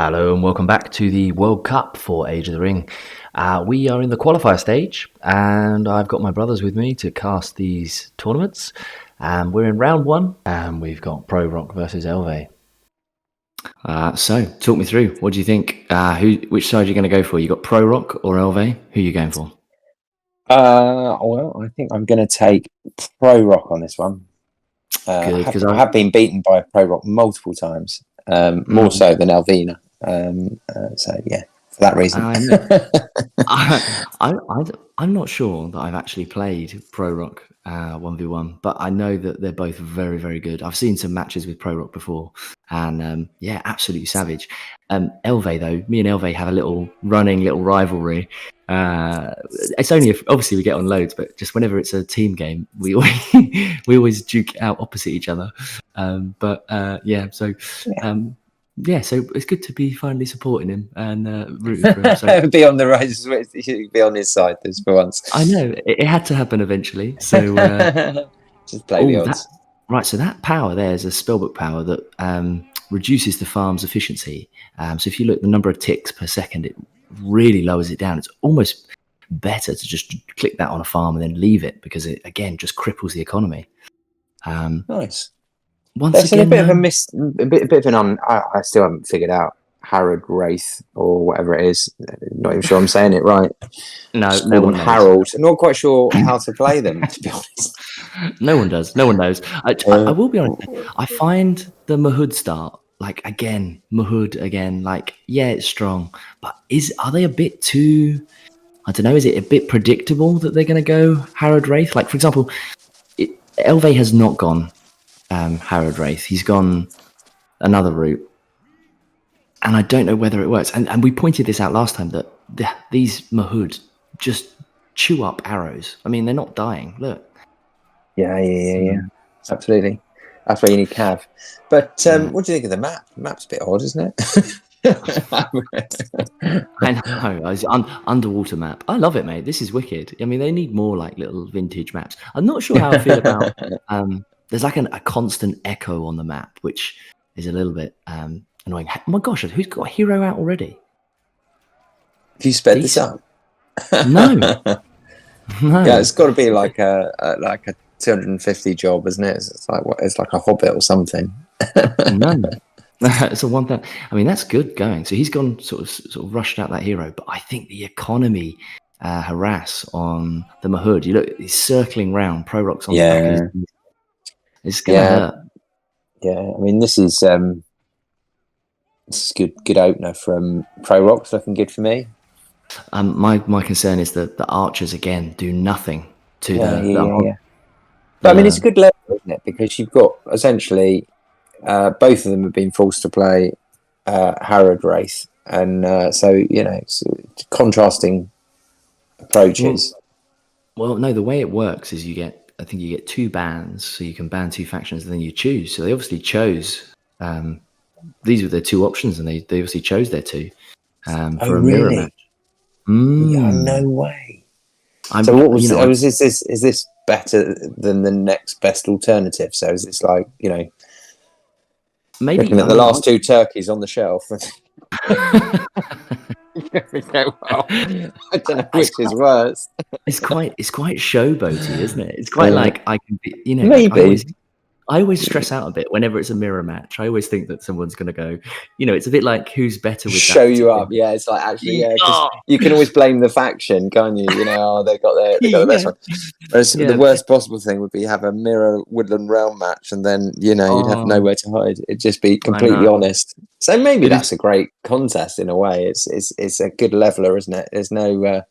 Hello and welcome back to the World Cup for Age of the Ring. We are in the qualifier stage and I've got my brothers with me to cast these tournaments. We're in round one and we've got Pro Rock versus Elve. So talk me through, what do you think? Which side are you going to go for? You got Pro Rock or Elve? Who are you going for? Well, I think I'm going to take Pro Rock on this one. I have been beaten by Pro Rock multiple times. More so than Elvina. So yeah, for that reason. I'm not sure that I've actually played Pro Rock 1v1, but I know that they're both very, very good. I've seen some matches with Pro Rock before, and yeah, absolutely savage. Elve though, me and Elve have a little rivalry. It's only if obviously we get on loads, but just whenever it's a team game, we always duke out opposite each other. So it's good to be finally supporting him and rooting for him. So. Be on the right, be on his side this for once. I know it had to happen eventually. So just play the odds. So that power there is a spellbook power that reduces the farm's efficiency. So if you look at the number of ticks per second, it really lowers it down. It's almost better to just click that on a farm and then leave it because it again just cripples the economy. Nice. There's a bit of I still haven't figured out Harrod Wraith or whatever it is. Not even sure I'm saying it right. No one knows. Harold. I'm not quite sure how to play them, to be honest. No one does. No one knows. I will be honest. I find the Mahud start Mahud again. Like, yeah, it's strong, but are they a bit too? I don't know. Is it a bit predictable that they're going to go Harrod Wraith? Like, for example, Elve has not gone Harrod Wraith. He's gone another route. And I don't know whether it works. And we pointed this out last time that these Mahud just chew up arrows. I mean, they're not dying. Look. Yeah. Absolutely. That's why you need Cav. But what do you think of the map? The map's a bit odd, isn't it? I know. It's underwater map. I love it, mate. This is wicked. I mean, they need more like little vintage maps. I'm not sure how I feel about... there's like a constant echo on the map, which is a little bit annoying. Oh my gosh, who's got a hero out already? Have you sped this up? No. Yeah, it's got to be like a 250 job, isn't it? It's like a Hobbit or something. No. It's a 1,000. I mean, that's good going. So he's gone sort of rushed out that hero, but I think the economy harass on the Mahud. You look, he's circling round. Pro Rock's on the back of his. It's gonna hurt. Yeah, I mean, this is good opener from Pro Rock. Looking good for me. My concern is that the archers again do nothing to the. But I mean, it's a good level, isn't it? Because you've got essentially both of them have been forced to play Harrod Wraith, and so it's contrasting approaches. Well, no, the way it works is you get 2 bans, so you can ban 2 factions, and then you choose. So they obviously chose. These were their 2 options, and they obviously chose their 2 for a mirror match. Yeah, no way. So what was this? Is this better than the next best alternative? So is this like maybe looking at the last 2 turkeys on the shelf? I don't know which is worse. It's quite showboaty, isn't it? It's quite like I can be, maybe. I always stress out a bit whenever it's a mirror match. I always think that someone's going to go, it's a bit like who's better with show you up. Yeah, it's like actually, you can always blame the faction, can't you? They got the best one. Whereas the worst possible thing would be have a mirror Woodland Realm match, and then you'd have nowhere to hide. It'd just be completely honest. So maybe that's a great contest in a way. It's a good leveler, isn't it? There's no.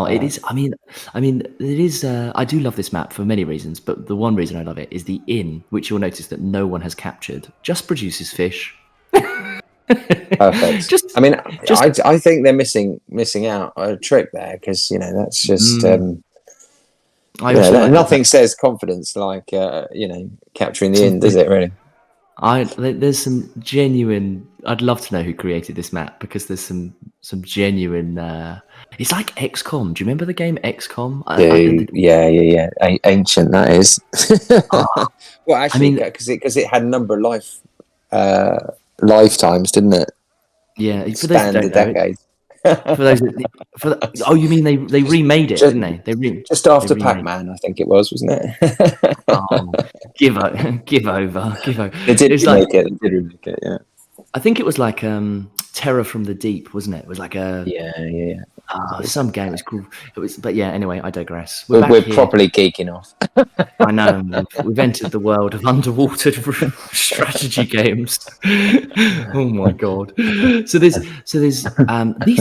It is. I mean, it is. I do love this map for many reasons, but the one reason I love it is the inn, which you'll notice that no one has captured. Just produces fish. Perfect. I think they're missing out a trick there because that's just. Nothing says confidence like capturing the inn, does it? Really. There's some genuine. I'd love to know who created this map because there's some genuine. It's like XCOM. Do you remember the game XCOM? Yeah. Ancient that is. Well, actually, because it had a number of lifetimes, didn't it? Yeah, for those spanned that the don't know, decades. Oh, you mean they remade it, didn't they? Just after They remade. Pac-Man, I think it was, wasn't it? Oh, give over. They did It's like, remake it. They did remake it. Yeah. I think it was like Terror from the Deep, wasn't it? It was like Yeah. some game. It was cool. It was, but yeah. Anyway, I digress. We're Back here. properly geeking off. I know we've entered the world of underwater strategy games. Oh my god! So there's these,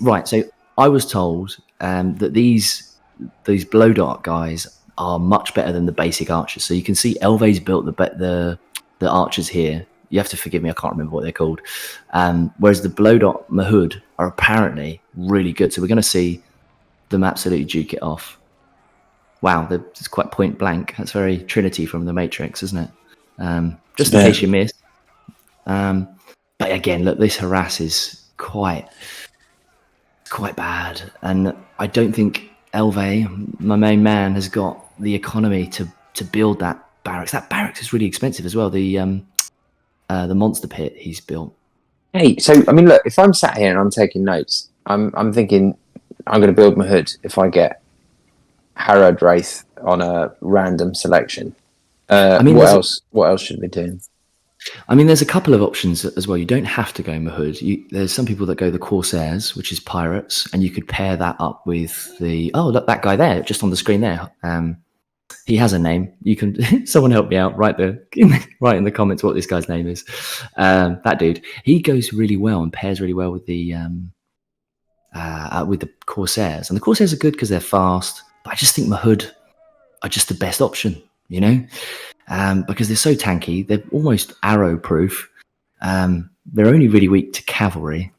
right. So I was told that these blow dart guys are much better than the basic archers. So you can see Elve's built the archers here. You have to forgive me, I can't remember what they're called. Whereas the blow dart Mahud are apparently really good. So we're going to see them absolutely duke it off. Wow, it's quite point blank. That's very Trinity from the Matrix, isn't it? Just in case you missed. But again, look, this harass is quite bad, and I don't think Elve, my main man, has got the economy to build that barracks. That barracks is really expensive as well. The monster pit he's built. Hey, so I mean, look, if I'm sat here and I'm taking notes, I'm thinking I'm going to build my hood if I get Harrod Wraith on a random selection. What else should we do? I mean, there's a couple of options as well. You don't have to go Mahud. There's some people that go the Corsairs, which is pirates, and you could pair that up with look, that guy there, just on the screen there. He has a name. You can someone help me out. Write in the comments what this guy's name is. That dude. He goes really well and pairs really well with the Corsairs, and the Corsairs are good because they're fast. But I just think Mahud are just the best option, you know. Because they're so tanky, they're almost arrow-proof. They're only really weak to cavalry.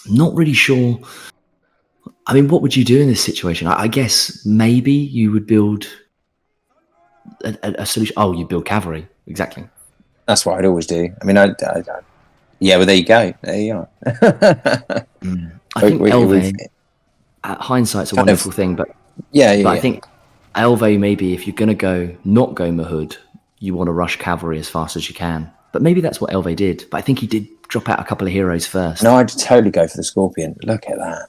I'm not really sure. I mean, what would you do in this situation? I guess maybe you would build a solution. Oh, you build cavalry, exactly. That's what I'd always do. I mean, yeah. Well, there you go. There you are. I think Elve, hindsight's a wonderful thing, but I think Elve, maybe if you're going to not go Mahud, you want to rush cavalry as fast as you can. But maybe that's what Elve did. But I think he did drop out a couple of heroes first. No, I'd totally go for the Scorpion. Look at that.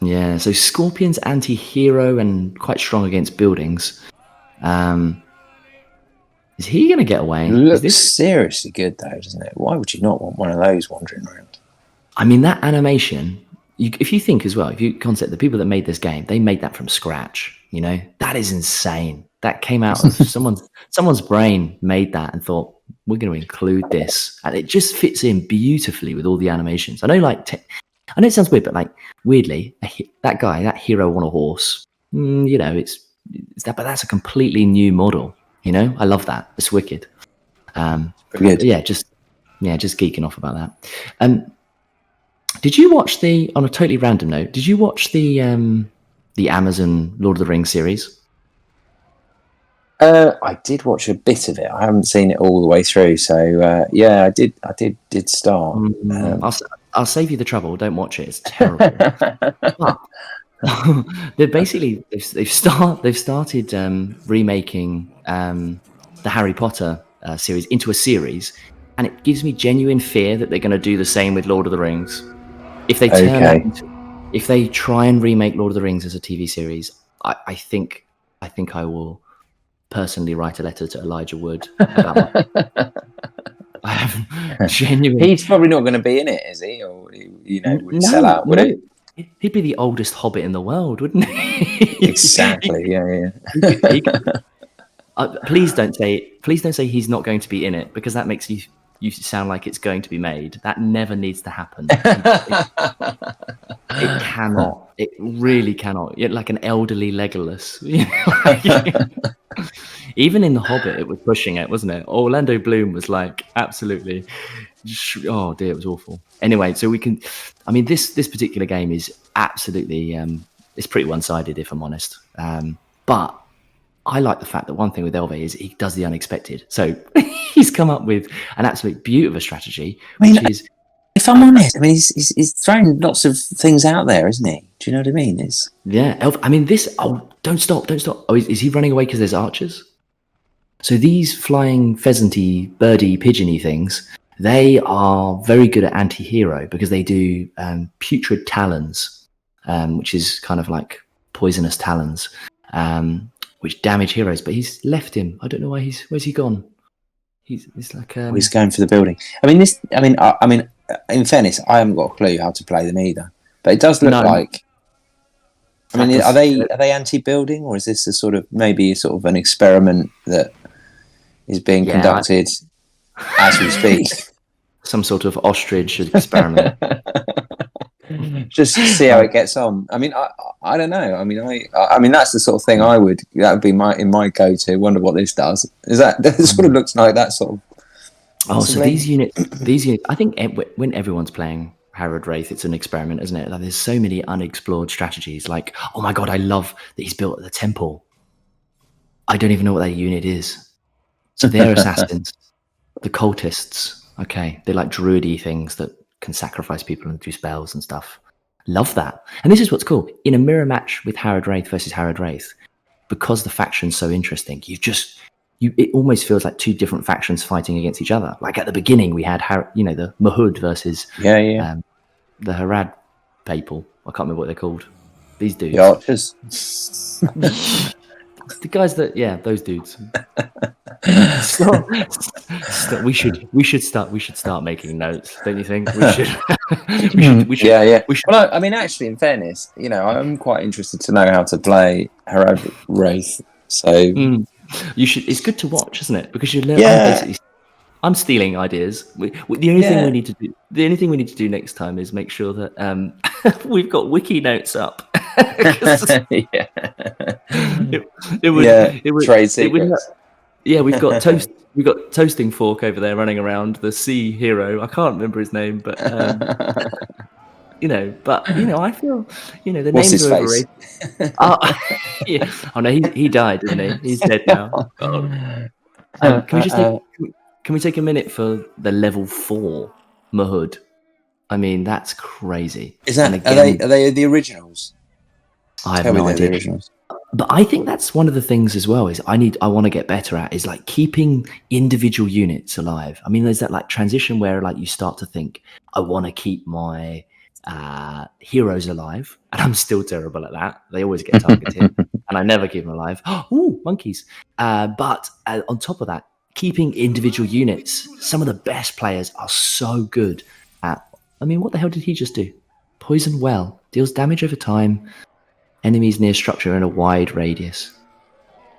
Yeah, so Scorpion's anti-hero and quite strong against buildings. Is he going to get away? Looks seriously good, though, doesn't it? Why would you not want one of those wandering around? I mean, that animation, if you think as well, if you concept the people that made this game, they made that from scratch. You know, that is insane. That came out of someone's brain made that and thought, we're going to include this. And it just fits in beautifully with all the animations. I know, I know it sounds weird, but weirdly, that guy, that hero on a horse, you know, it's that, but that's a completely new model. You know, I love that. It's wicked. Yeah, just geeking off about that. Did you watch on a totally random note, did you watch the Amazon Lord of the Rings series? I did watch a bit of it. I haven't seen it all the way through. So yeah, I did start. I'll save you the trouble. Don't watch it. It's terrible. They've started remaking the Harry Potter series into a series, and it gives me genuine fear that they're going to do the same with Lord of the Rings. If they if they try and remake Lord of the Rings as a TV series, I think I will personally write a letter to Elijah Wood about I have genuine. He's probably not going to be in it, is he? Or would sell out? Would he? He'd be the oldest hobbit in the world, wouldn't he? Exactly. Yeah. Please don't say he's not going to be in it, because that makes you sound like it's going to be made. That never needs to happen. It cannot. It really cannot. You're like an elderly Legolas. Even in The Hobbit, it was pushing it, wasn't it? Orlando Bloom was like absolutely. Oh dear, it was awful. Anyway, so we can. I mean, this particular game is absolutely. It's pretty one-sided, if I'm honest. But I like the fact that one thing with Elve is he does the unexpected. So he's come up with an absolute beauty of a strategy, which is. If I'm honest, I mean, he's throwing lots of things out there, isn't he? Do you know what I mean? I mean, this. Oh, don't stop! Oh, is he running away because there's archers? So these flying pheasanty, birdie, pigeony things, They are very good at anti-hero because they do putrid talons, which is kind of like poisonous talons, which damage heroes. But he's left him. I don't know why where's he gone? He's like he's going for the building. I mean, in fairness, I haven't got a clue how to play them either. But it does look like. I mean, are they anti-building, or is this maybe an experiment that is being conducted as we speak? Some sort of ostrich experiment. Just see how it gets on. I mean, I don't know. I mean, that's the sort of thing that would be my go-to. Wonder what this does. Is that sort of looks like that sort of? So these units. I think when everyone's playing Harrod Wraith, it's an experiment, isn't it? Like, there's so many unexplored strategies. Like, oh my god, I love that he's built the temple. I don't even know what that unit is. So they're assassins, the cultists. Okay, they're like druidy things that can sacrifice people and do spells and stuff. Love that. And this is what's cool. In a mirror match with Harrod Wraith versus Harrod Wraith, because the faction's so interesting, it almost feels like two different factions fighting against each other. Like at the beginning, we had the Mahud versus the Harad people. I can't remember what they're called. These dudes. The archers. The guys those dudes. We should start making notes, don't you think? We should. Well, I mean, actually, in fairness, I'm quite interested to know how to play Harrod Wraith. So you should. It's good to watch, isn't it? Because you learn. I'm stealing ideas. The only thing we need to do next time is make sure that we've got wiki notes up. Trade secrets. We've got Toasting Fork over there running around, the sea hero. I can't remember his name, but I feel the What's names are his overrated. Oh no, he died, didn't he? He's dead now. Can we take a minute for the level 4 Mahud? I mean, that's crazy. Is that are they the originals? I have no idea. But I think that's one of the things as well. I want to get better at is like keeping individual units alive. I mean, there's that like transition where like you start to think, I want to keep my heroes alive, and I'm still terrible at that. They always get targeted, and I never keep them alive. Ooh, monkeys! But on top of that, keeping individual units. Some of the best players are so good at. I mean, what the hell did he just do? Poison well, deals damage over time. Enemies near structure in a wide radius.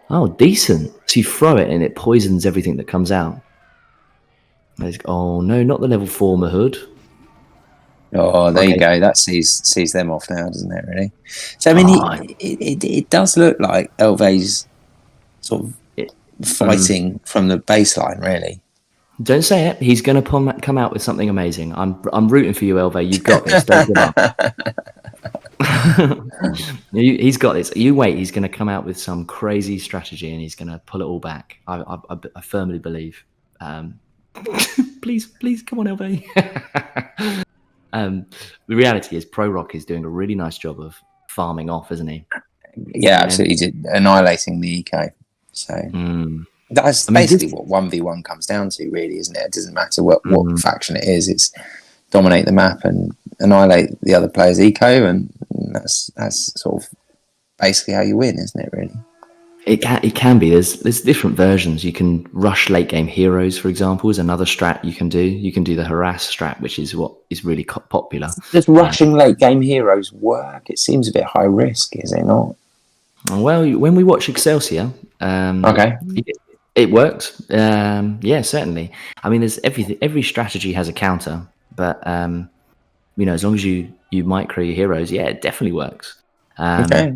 Oh, decent. So you throw it and it poisons everything that comes out. Oh no, not the level 4 Mahud. Oh, there you go. That sees them off now, doesn't it? Really. So I mean, it does look like Elve's sort of fighting from the baseline, really. Don't say it. He's going to come out with something amazing. I'm rooting for you, Elve. You've got this. Don't give up. He's got this. You wait. He's going to come out with some crazy strategy, and he's going to pull it all back. I firmly believe. Please, come on, Elve. The reality is, Pro Rock is doing a really nice job of farming off, isn't he? Yeah, absolutely. He's annihilating the eco. So that's basically what 1v1 comes down to, really, isn't it? It doesn't matter what faction it is. It's dominate the map and annihilate the other player's eco, and that's sort of basically how you win, isn't it? Really, it can be. There's different versions. You can rush late game heroes, for example, is another strat you can do. You can do the harass strat, which is what is really popular. Does rushing late game heroes work? It seems a bit high risk, is it not? Well, when we watch Excelsior, it works. Yeah, certainly. I mean, there's everything. Every strategy has a counter. But as long as you micro your heroes, yeah, it definitely works. Okay,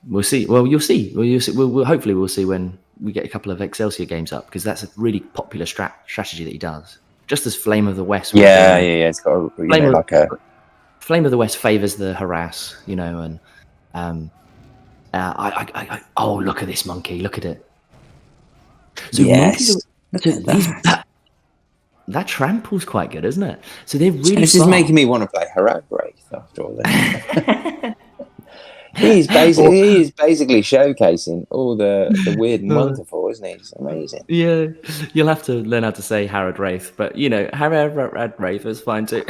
we'll see. Well, you'll see. Hopefully we'll see when we get a couple of Excelsior games up, because that's a really popular strategy that he does. Just as Flame of the West. Yeah. It's got Flame of the West favors the harass, and oh, look at this monkey! Look at it. So yes. That trample's quite good, isn't it? So they're really. This is making me want to play Harrod Wraith after all this. He is basically showcasing all the weird and wonderful, isn't he? It's amazing. Yeah, you'll have to learn how to say Harrod Wraith, but Harrod Wraith is fine too.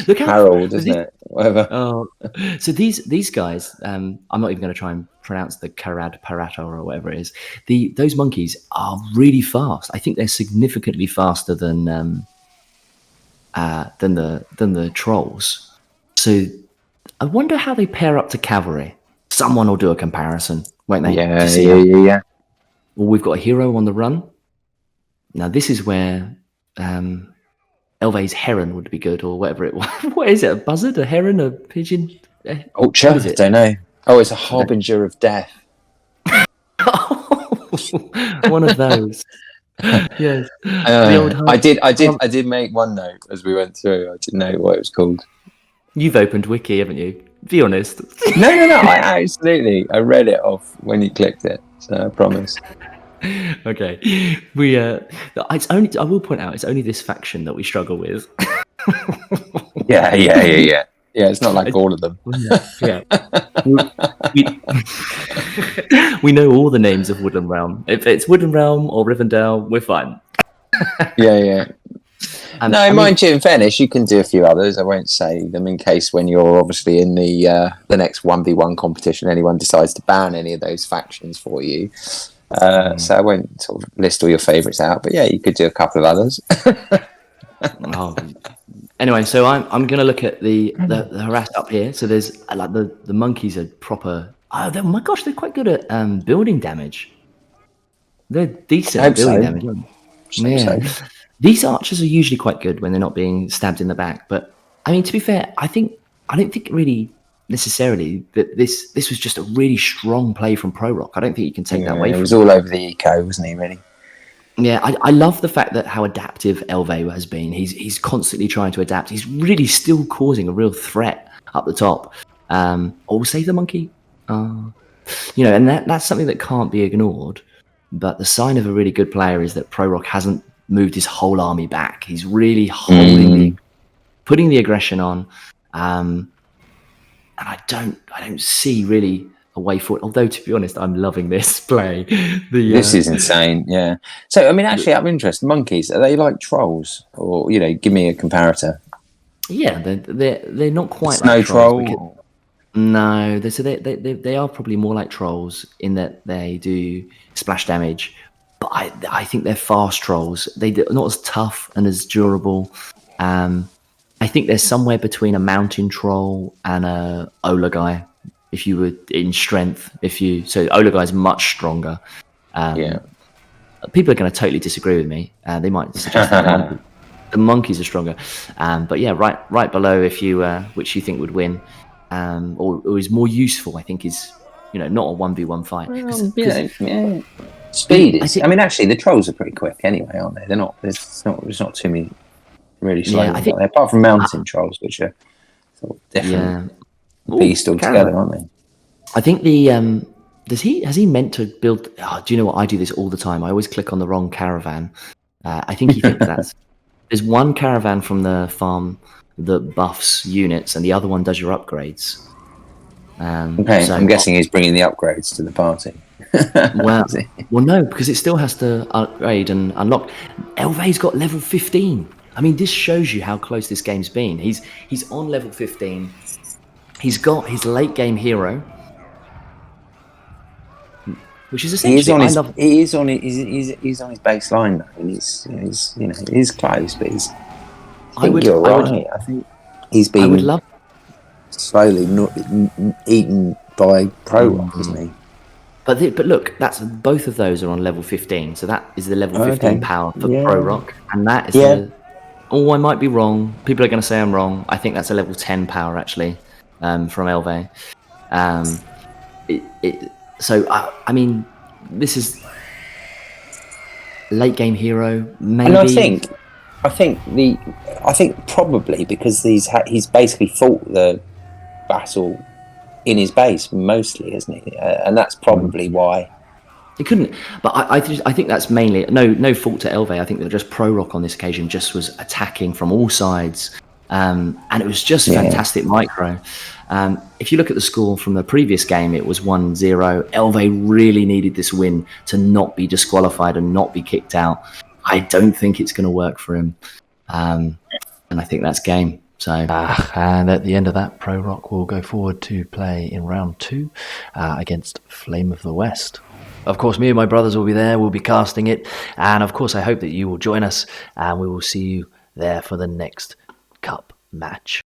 Look how Harold, isn't it? Whatever. Oh, so these guys, I'm not even going to try and pronounce the Carad-Parata or whatever it is. Those monkeys are really fast. I think they're significantly faster than the trolls. So I wonder how they pair up to cavalry. Someone will do a comparison, won't they? Yeah. Well, we've got a hero on the run. Now this is where Elve's heron would be good, or whatever it was. What is it? A buzzard? A heron? A pigeon? Ultra? I don't know. Oh, it's a harbinger of death. One of those. Yes. I did make one note as we went through. I didn't know what it was called. You've opened Wiki, haven't you? Be honest. No. I read it off when you clicked it. So I promise. Okay. It's only. I will point out, it's only this faction that we struggle with. Yeah. It's not like all of them. Yeah. We know all the names of Woodland Realm. If it's Woodland Realm or Rivendell, we're fine. Yeah. Mind you, in fairness, you can do a few others. I won't say them in case when you're obviously in the next 1v1 competition, anyone decides to ban any of those factions for you. So I won't sort of list all your favourites out, but yeah, you could do a couple of others. Anyway, so I'm going to look at the harass up here. So there's like the monkeys are proper. Oh my gosh, they're quite good at building damage. They're decent at building damage. Yeah. So. These archers are usually quite good when they're not being stabbed in the back. But I mean, to be fair, I don't think really necessarily that this was just a really strong play from Pro Rock. I don't think you can take that away from him. He was all over the eco, wasn't he, really? Yeah, I love the fact that how adaptive Elve has been. He's constantly trying to adapt. He's really still causing a real threat up the top. Save the monkey. And that's something that can't be ignored. But the sign of a really good player is that Pro Rock hasn't moved his whole army back. He's really putting the aggression on. And I don't see really a way forward. Although, to be honest, I'm loving this play. This is insane, yeah. So, I mean, actually, out of interest, monkeys, are they like trolls? Or, give me a comparator. Yeah, they're not quite Snow like trolls. Troll? No, they are probably more like trolls in that they do splash damage. But I think they're fast trolls. They're not as tough and as durable. I think they're somewhere between a mountain troll and a Ola guy. If you were in strength, so Ola guy is much stronger. People are going to totally disagree with me. They might suggest that the monkeys are stronger. But yeah, right below, if you which you think would win, or is more useful, I think is not a 1v1 fight. Speed is. I mean, actually, the trolls are pretty quick anyway, aren't they? They're not. There's not too many really slow. Apart from mountain trolls, which are sort of different beast altogether, aren't they? I think has he meant to build? Oh, do you know what? I do this all the time. I always click on the wrong caravan. I think he thinks there's one caravan from the farm that buffs units, and the other one does your upgrades. So I'm guessing he's bringing the upgrades to the party. Well, no, because it still has to upgrade and unlock. Elve's got level 15. I mean, this shows you how close this game's been. He's on level 15. He's got his late game hero, which is essentially he's on his baseline though. He's close, but I think he's been slowly eaten by Pro Rock, isn't he? But look, that's both of those are on level 15, so that is the level 15 power for Pro Rock, and that is I might be wrong. People are going to say I'm wrong. I think that's a level 10 power actually from Elve. I mean, this is late game hero. Maybe. And I think probably because he's basically fought the battle in his base mostly, isn't he? And that's probably why he couldn't. But I think that's mainly no fault to Elve. I think that just Pro Rock on this occasion just was attacking from all sides, And it was just fantastic micro. If you look at the score from the previous game, it was 1-0. Elve really needed this win to not be disqualified and not be kicked out. I don't think it's going to work for him. And I think that's game. So, and at the end of that, Pro Rock will go forward to play in round 2 against Flame of the West. Of course, me and my brothers will be there. We'll be casting it. And of course, I hope that you will join us. And we will see you there for the next Cup match.